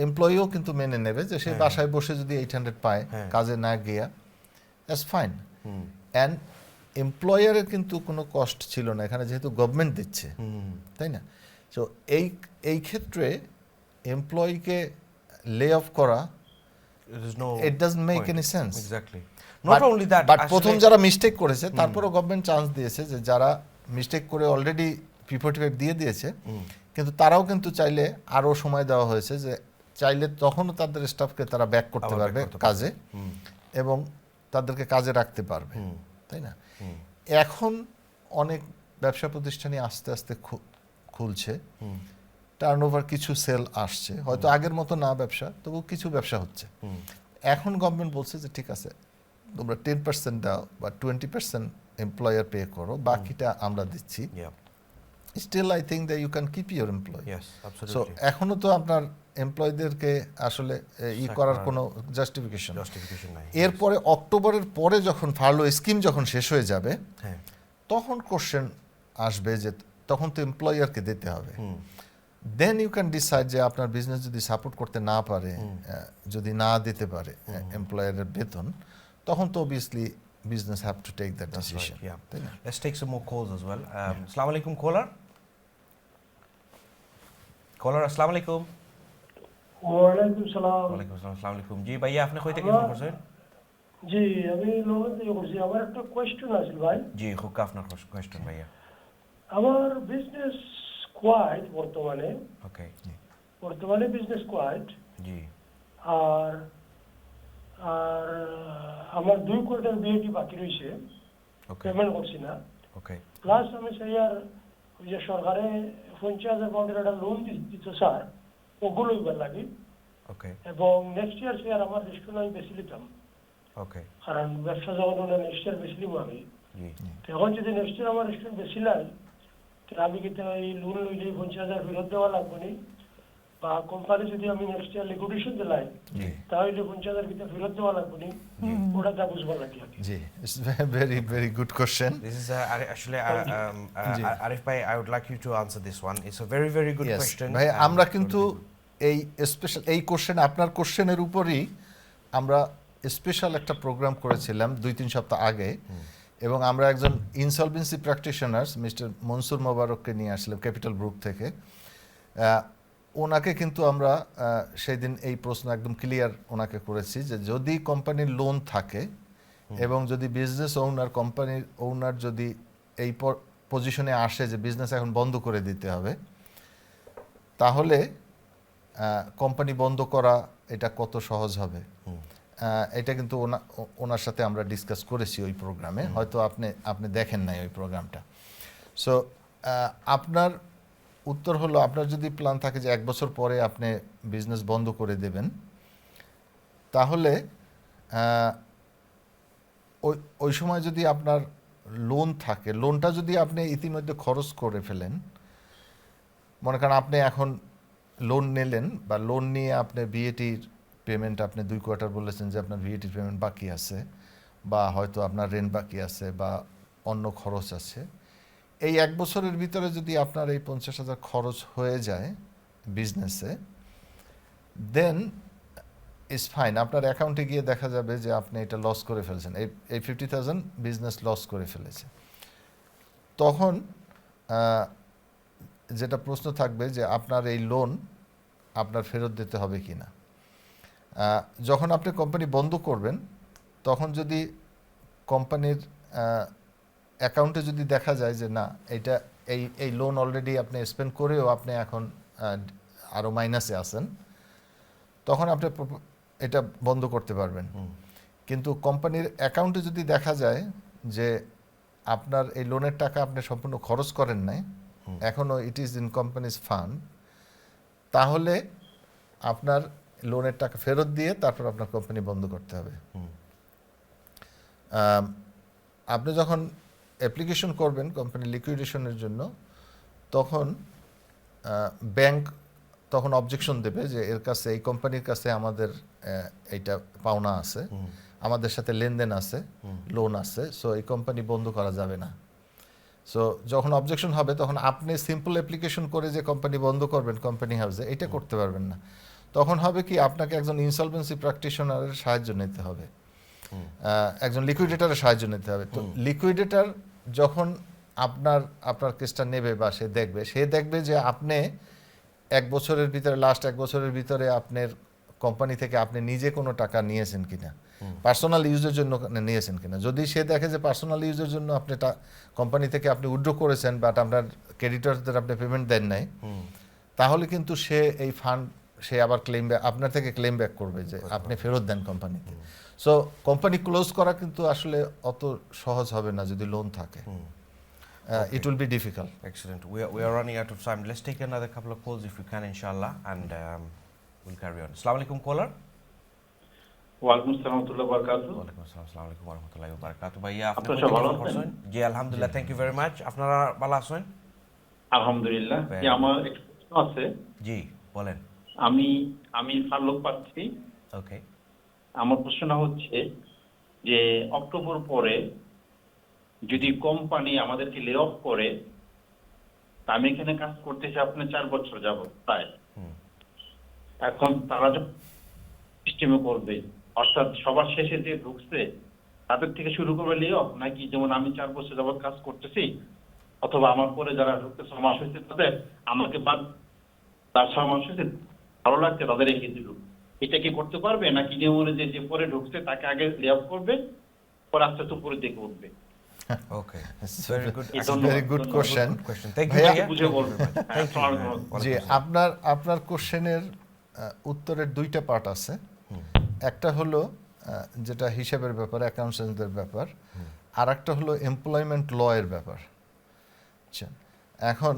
এমপ্লয়িও কিন্তু মেনে নেবে যে সে বাসায় বসে যদি 800 পায় কাজে না গিয়া, that's fine. And এমপ্লয়ারের কিন্তু কোনো কষ্ট ছিল না এখানে, যেহেতু গভর্নমেন্ট দিচ্ছে, তাই না? সো এই ক্ষেত্রে এমপ্লয়িকে লে অফ করা, it doesn't make any sense. Exactly. Not only that, but প্রথম যারা মিস্টেক করেছে তারপরও গভর্নমেন্ট চান্স দিয়েছে যে যারা মিস্টেক করে অলরেডি P45 দিয়ে দিয়েছে কিন্তু তারাও কিন্তু চাইলে আরও সময় দেওয়া হয়েছে যে চাইলে তখনও তাদের স্টাফকে তারা ব্যাক করতে আবার back পারবে করতে পারবে। কাজে এবং তাদেরকে কাজে রাখতে পারবে, তাই না? এখন অনেক ব্যবসা প্রতিষ্ঠানই আস্তে আস্তে খুলছে, টার্নওভার কিছু সেল আসছে, হয়তো আগের মতো না ব্যবসা, তবু কিছু ব্যবসা হচ্ছে। এখন গভর্নমেন্ট বলছে যে ঠিক আছে, তোমরা 10% দাও বা 20% এমপ্লয়ার পে করো, বাকিটা আমরা দিচ্ছি। Yeah. Still I think that you can keep your employ. Yes, so absolutely. এখনো তো আপনার এমপ্লয়ীদেরকে আসলে করার কোনো জাস্টিফিকেশন। Justification নাই। এরপরে অক্টোবরের পরে যখন ফার্লো স্কিম যখন শেষ হয়ে যাবে, হ্যাঁ। তখন কোশ্চেন আসবে যে তখন তো এমপ্লয়ারকে দিতে হবে। দেন ইউ ক্যান ডিসাইড যে আপনার বিজনেস যদি সাপোর্ট করতে না পারে, যদি না দিতে পারে এমপ্লয়ারের বেতন, তখন তো obviously business have to take that That's decision. right, yeah. তাই না? Let's take some more calls as well. Assalamu alaikum, caller. Caller, assalamu alaikum. ওয়ালাইকুম সালাম। ওয়ালাইকুম আসসালাম, আসসালামু আলাইকুম। জি ভাইয়া, আপনি কই থেকে ফোন করছেন? জি, আমি লোকের থেকে করছি। আমার একটা কোয়েশ্চেন আছে ভাই। জি, খুব আপনার কোয়েশ্চেন ভাইয়া। আমার বিজনেস কোয়াইট ওকে। বর্তমানে বিজনেস কোয়াইট, জি। আর আর আমার 2 কোয়ার্টার বিএটি বাকি রয়েছে, ওকে। পেমেন্ট করছি না। ওকে। প্লাস আমি সেই আর ওই যে সরকারে 50,000 পাউন্ডের একটা লোন দিত স্যার, ওগুলো এবার লাগে। ওকে। এবং নেক্সট ইয়ার সে আর আমার রেস্টুরেন্ট আমি বেশি নিতাম, ওকে। কারণ ব্যবসা যখন নেক্সট ইয়ার বেশি নিব আমি। জি। এখন যদি নেক্সট ইয়ার আমার রেস্টুরেন্ট বেশি নাই, তাহলে আমি কিন্তু এই লোন লইলে 50,000 ফেরত দেওয়া লাগবে না, বা কোম্পানি যদি আমি নেক্সট ইয়ার লিকুইডেশন দিলাই জি। তাহলে 50,000 কিন্তু ফেরত দেওয়া লাগবে না, ওটা যা বুঝবার লাগে আর কি। জি, it's very very good question. This is actually G. Arif bhai, I would like you to answer this one. It's a very very good Yes, question. ভাই and আমরা it কিন্তু would be good. এই special এই question, আপনার কোশ্চেনের উপরই আমরা special একটা প্রোগ্রাম করেছিলাম 2-3 সপ্তাহ আগে, এবং আমরা একজন ইনসলভেন্সি প্র্যাকটিশনার্স মিস্টার মনসুর মোবারককে নিয়ে আসলাম ক্যাপিটাল গ্রুপ থেকে। ওনাকে কিন্তু আমরা সেই দিন এই প্রশ্ন একদম ক্লিয়ার ওনাকে করেছি যে যদি কোম্পানির লোন থাকে এবং যদি বিজনেস ওনার, কোম্পানির ওনার যদি এই পজিশনে আসে যে বিজনেস এখন বন্ধ করে দিতে হবে, তাহলে কোম্পানি বন্ধ করা এটা কত সহজ হবে। এটা কিন্তু ওনার সাথে আমরা ডিসকাস করেছি ওই প্রোগ্রামে, হয়তো আপনি দেখেন নাই ওই প্রোগ্রামটা। সো আপনার উত্তর হলো, আপনার যদি প্ল্যান থাকে যে 1 বছর পরে আপনি বিজনেস বন্ধ করে দেবেন, তাহলে ওই সময় যদি আপনার লোন থাকে, লোনটা যদি আপনি ইতিমধ্যে খরচ করে ফেলেন, মনে করেন আপনি এখন লোন নিলেন বা লোন নিয়ে আপনি ভিএটির পেমেন্ট, আপনি 2 কোয়ার্টার বলেছেন যে আপনার ভিএটির পেমেন্ট বাকি আছে, বা হয়তো আপনার রেন্ট বাকি আছে, বা অন্য খরচ আছে, এই 1 বছরের ভিতরে যদি আপনার এই 50,000 খরচ হয়ে যায় বিজনেসে, দেন ইজ ফাইন। আপনার অ্যাকাউন্টে গিয়ে দেখা যাবে যে আপনি এটা লস করে ফেলছেন, এই 50,000 বিজনেস লস করে ফেলেছে। তখন যেটা প্রশ্ন থাকবে যে আপনার এই লোন আপনার ফেরত দিতে হবে কি না। যখন আপনি কোম্পানি বন্ধ করবেন, তখন যদি কোম্পানির অ্যাকাউন্টে যদি দেখা যায় যে না, এটা এই লোন অলরেডি আপনি স্পেন্ড করেও আপনি এখন আরও মাইনাসে আছেন, তখন আপনি এটা বন্ধ করতে পারবেন। কিন্তু কোম্পানির অ্যাকাউন্টে যদি দেখা যায় যে আপনার এই লোনের টাকা আপনি সম্পূর্ণ খরচ করেন নাই, এখনও it is in companies fund, তাহলে আপনার লোনের টাকা ফেরত দিয়ে তারপর আপনার কোম্পানি বন্ধ করতে হবে। আপনি যখন অ্যাপ্লিকেশন করবেন কোম্পানি লিকুইডেশনের জন্য, তখন ব্যাংক তখন অবজেকশন দেবে যে এর কাছে, এই কোম্পানির কাছে আমাদের এইটা পাওনা আছে, আমাদের সাথে লেনদেন আছে, লোন আছে, সো এই কোম্পানি বন্ধ করা যাবে না। সো যখন অবজেকশন হবে, তখন আপনি সিম্পল অ্যাপ্লিকেশন করে যে কোম্পানি বন্ধ করবেন কোম্পানি হাউসে, এটা করতে পারবেন না। তখন হবে কি, আপনাকে একজন ইনসলভেন্সি প্র্যাকটিশনারের সাহায্য নিতে হবে, একজন লিকুইডেটরের সাহায্য নিতে হবে। তো লিকুইডেটর যখন আপনার কেসটা নেবে বা সে দেখবে যে আপনি 1 বছরের ভিতরে, লাস্ট 1 বছরের ভিতরে আপনার কোম্পানি থেকে আপনি নিজে কোনো টাকা নিয়েছেন কিনা, পার্সোনাল ইউজের জন্য নিয়েছেন কিনা। যদি সে দেখে যে পার্সোনাল ইউজের জন্য আপনি কোম্পানি থেকে আপনি উইথড্র করেছেন, বাট আপনার ক্রেডিটরদের আপনি পেমেন্ট দেন নাই, তাহলে কিন্তু সে এই ফান্ড সে আবার ক্লেম ব্যাক আপনার থেকে ক্লেম ব্যাক করবে যে আপনি ফেরত দেন কোম্পানিকে। সো কোম্পানি ক্লোজ করা কিন্তু আসলে অত সহজ হবে না যদি লোন থাকে। It will be difficult. Excellent. We are running out of time. Let's take another couple of calls if we can, inshallah, and we'll carry on. Assalamu alaikum, caller. ওয়ালাইকুম আসসালাম ওয়া রাহমাতুল্লাহি ওয়া বারাকাতুহু। ওয়ালাইকুম আসসালাম, আসসালামু আলাইকুম ওয়া রাহমাতুল্লাহি ওয়া বারাকাতুহু। ভাইয়া আপনি আপনারা কোথা থেকে ভালো ফোন আছেন? করছেন? জি আলহামদুলিল্লাহ, থ্যাংক ইউ ভেরি মাচ। আপনারা ভালো আছেন? আলহামদুলিল্লাহ। আমার একটা প্রশ্ন আছে। জি বলেন। আমি ফারুক পাচ্ছি। ওকে। আমার প্রশ্নটা হচ্ছে যে অক্টোবর পরে যদি কোম্পানি আমাদেরকে লে অফ করে, তা আমি এখানে কাজ করতেছি আপনার 4 বছর যাবত প্রায়। এখন তারা যে সিস্টেমে করবে, অর্থাৎ সবার শেষে যে ঢুকছে তাদের থেকে শুরু করবে লে অফ, নাকি যেমন আমি 4 বছর যাবত কাজ করতেছি, অথবা আমার পরে যারা ঢুকতে 6 মাস হয়েছে তাদের আমাকে বাদ, তার 6 মাস হয়েছে ভালো লাগছে তাদের রেখে দিল, এটা কি করতে পারবে, নাকি নিয়মে যে পরে ঢুকছে তাকে আগে লে অফ করবে, পরে আস্তে আস্তে উপরের দিকে উঠবে? Okay. It's Very good. It's a very good question. Good question. Thank you, ভাইয়া, ভাইয়া। বুঝে বলবে। Thank you. জি আপনার কোশ্চেনের উত্তরের দুইটা পার্ট আছে। একটা হলো যেটা হিসাবের ব্যাপার, অ্যাকাউন্টসেন্টদের ব্যাপার, আর একটা হলো এমপ্লয়মেন্ট ল এর ব্যাপার। আচ্ছা, এখন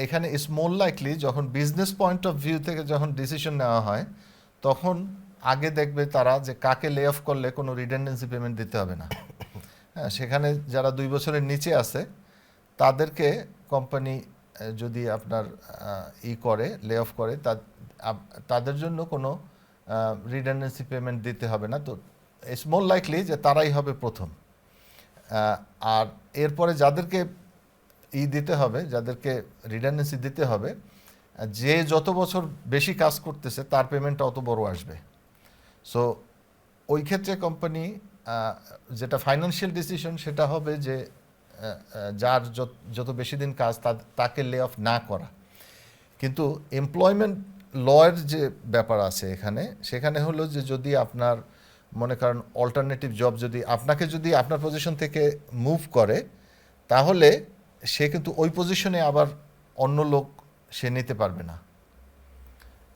এখানে ইটস মোর লাইকলি যখন বিজনেস পয়েন্ট অফ ভিউ থেকে যখন ডিসিশন নেওয়া হয়, তখন আগে দেখবে তারা যে কাকে লে অফ করলে কোনো রিডান্ডেন্সি পেমেন্ট দিতে হবে না। হ্যাঁ, সেখানে যারা 2 বছরের নিচে আছে তাদেরকে কোম্পানি যদি আপনার করে লে অফ করে, তাদের জন্য কোনো রিডান্ডেন্সি পেমেন্ট দিতে হবে না। তো ইটস মোর লাইকলি যে তারাই হবে প্রথম। আর এরপরে যাদেরকে দিতে হবে, যাদেরকে রিডান্ডেন্সি দিতে হবে, যে যত বছর বেশি কাজ করতেছে তার পেমেন্টটা অত বড় আসবে। সো ওই ক্ষেত্রে কোম্পানি যেটা ফাইন্যান্সিয়াল ডিসিশন সেটা হবে যে যার যত বেশি দিন কাজ তাকে লে অফ না করা। কিন্তু এমপ্লয়মেন্ট লয়ের যে ব্যাপার আছে এখানে, সেখানে হলো যে যদি আপনার মনে করেন অল্টারনেটিভ জব যদি আপনাকে যদি আপনার পজিশন থেকে মুভ করে, তাহলে সে কিন্তু ওই পজিশনে আবার অন্য লোক সে নিতে পারবে না।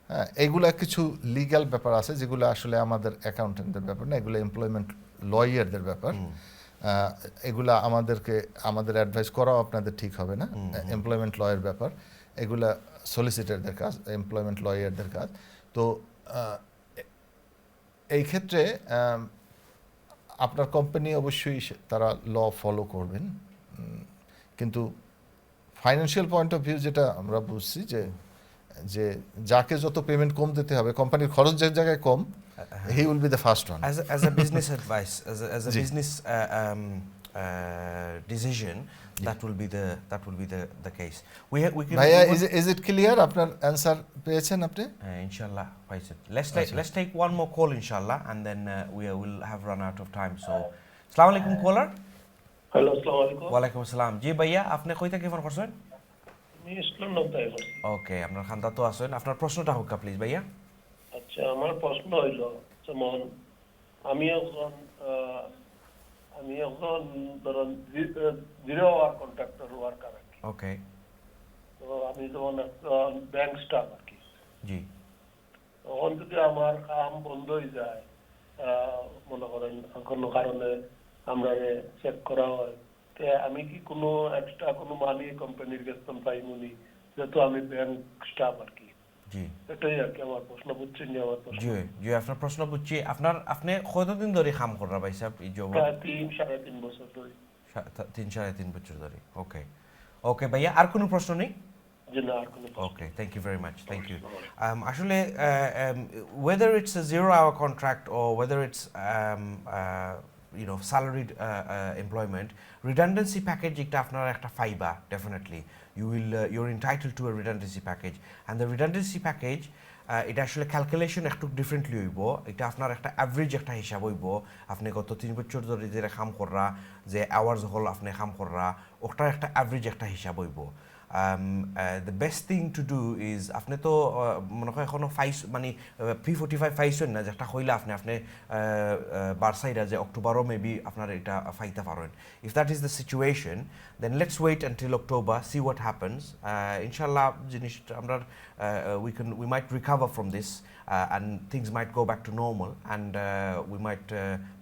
হ্যাঁ, এইগুলা কিছু লিগ্যাল ব্যাপার আছে যেগুলো আসলে আমাদের অ্যাকাউন্টেন্টদের ব্যাপার না, এগুলো এমপ্লয়মেন্ট লয়ারদের ব্যাপার। এগুলা আমাদের অ্যাডভাইস করাও আপনাদের ঠিক হবে না। এমপ্লয়মেন্ট লয়ের ব্যাপার, এগুলা সলিসিটারদের কাজ, এমপ্লয়মেন্ট লয়ারদের কাজ। তো এই ক্ষেত্রে আপনার কোম্পানি অবশ্যই তারা ল ফলো করবেন, কিন্তু ফাইন্যান্সিয়াল পয়েন্ট অফ ভিউ যেটা আমরা বুঝছি যে যাকে যত পেমেন্ট কম দিতে হবে, কোম্পানির খরচ যে জায়গায় কম, he will be the first one. As a business advice, as a business decision, that will be the case. We can. ভাইয়া, is it clear? আপনার অ্যানসার পেয়েছেন আপনি? Inshallah, পাইছেন। Let's take one more call, inshallah, and then we will have run out of time. So, Assalamu alaikum, caller. Hello, আসসালামু আলাইকুম। ওয়ালাইকুম আসসালাম। জি ভাইয়া, আপনি কই থেকে ফোন করছেন? আমি ইসলাম নবদায় করছি। ওকে, আপনার খান্দা তো আছেন, আপনার প্রশ্নটা হোক প্লিজ ভাইয়া। আচ্ছা, আমার প্রশ্ন হইল, যেমন আমি এখন ধরুন জিরো আওয়ার কন্ট্রাক্টর ওয়ার্কার আর কি। ওকে। তো আমি যেমন একটা ব্যাংক স্টাফ আর কি। জি। তখন যদি আমার কাম বন্ধ হয়ে যায়, মনে করেন কোনো কারণে আমরা চেক করা হয়, তে আমি কি কোনো এক্সট্রা কোনো মানি কোম্পানির বেতন পাইমনি, যেহেতু আমি ব্যাংক স্টাফ আর কি। জি। এটাই আর কি আমার প্রশ্ন, বুঝছেন নি আমার প্রশ্ন? জি, আপনার প্রশ্ন বুঝছি। আপনি কতদিন ধরে কাম করা ভাই সাহেব এই জব? প্রায় 3-3.5 বছর ধরে। 3-3.5 বছর ধরে। ওকে ভাইয়া, আর কোনো প্রশ্ন নেই? জি না, আর কোনো প্রশ্ন। Okay, thank you very much. Thank you. Actually, whether it's a 0-hour contract or whether it's salaried employment, redundancy package একটা আপনার একটা ফাইবা definitely. You're entitled to a redundancy package, and the redundancy package এটা আসলে calculation একটু differently হইব। এটা আপনার একটা অ্যাভারেজ একটা হিসাব হইব। আপনি গত 3 বছর ধরে যে কাম কররা, যে আওয়ার্স হল আপনি কাম কররা, ওটার একটা অ্যাভারেজ একটা হিসাব হইব। the best thing to do is আপনি তো মনে হয় এখনো ফাইস মানে P45 ফাইছেন না যেটা হইলে আপনি বারসাইরা যে অক্টোবরও মেবি আপনার এটা ফাইতে পারেন if that is the situation then let's wait until October see what happens inshallah জিনিসটা আমরা we might recover from this and things might go back to normal and we might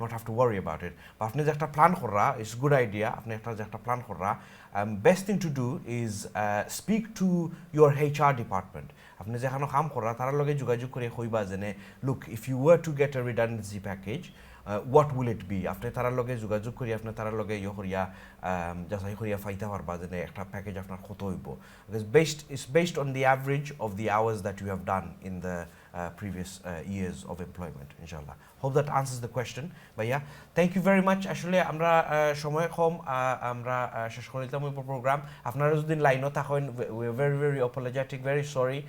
not have to worry about it but আপনি যে একটা plan করা is good idea আপনি একটা plan করা best thing to do is speak to your HR department আপনি যেখানে কাম করা তার লগে যোগাযোগ করে কইবা যে look if you were to get a redundancy package what will it be আপনি তার লগে যোগাযোগ করি আপনি তার লগে ইয়ে করিয়া যাচাই করিয়া ফাইতে পারবা যে একটা প্যাকেজ আপনার কত হইব because it's based on the average of the hours that you have done in the previous years of employment inshallah hope that answers the question but yeah thank you very much আসলে আমরা সময় কম আমরা শেষ করে দিলাম এই programme আপনারা যদি লাইনও থাকেন we are very very apologetic very sorry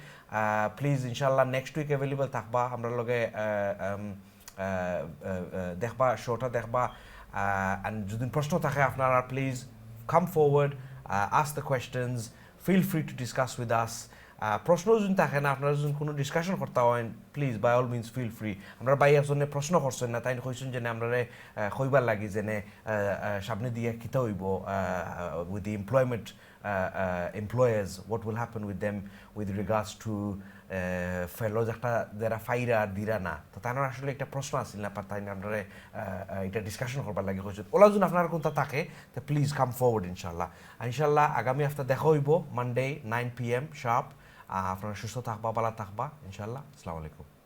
please inshallah next week available থাকবা আমরা লগে দেখবা শোটা দেখবা and যদি প্রশ্ন থাকে আপনারা please come forward ask the questions feel free to discuss with us প্রশ্ন যদি থাকে না আপনারা যদি কোনো ডিসকাশন করতে হয় please by all means feel free আমরা বাই একজনে প্রশ্ন করছেন না তাই কইছেন যে আমরা কইবার লাগি যে সামনে দিয়ে কিতা হইব with the employers what will happen with them with regards to ফেলো একটা যারা ফাইরা আর দিরা না তো তার আসলে একটা প্রশ্ন আসছিল না তাই আমরা এটা ডিসকাশন করবার লাগে কইছেন ওলা যদি আপনার কোনটা থাকে তো প্লিজ কাম ফরওয়ার্ড ইনশাল্লাহ আগামী হপ্তাহ দেখা হইব মানডে 9 PM শার্প আপনারা সুস্থ থাকবা ভালো থাকবা ইনশাল্লাহ আসসালামু আলাইকুম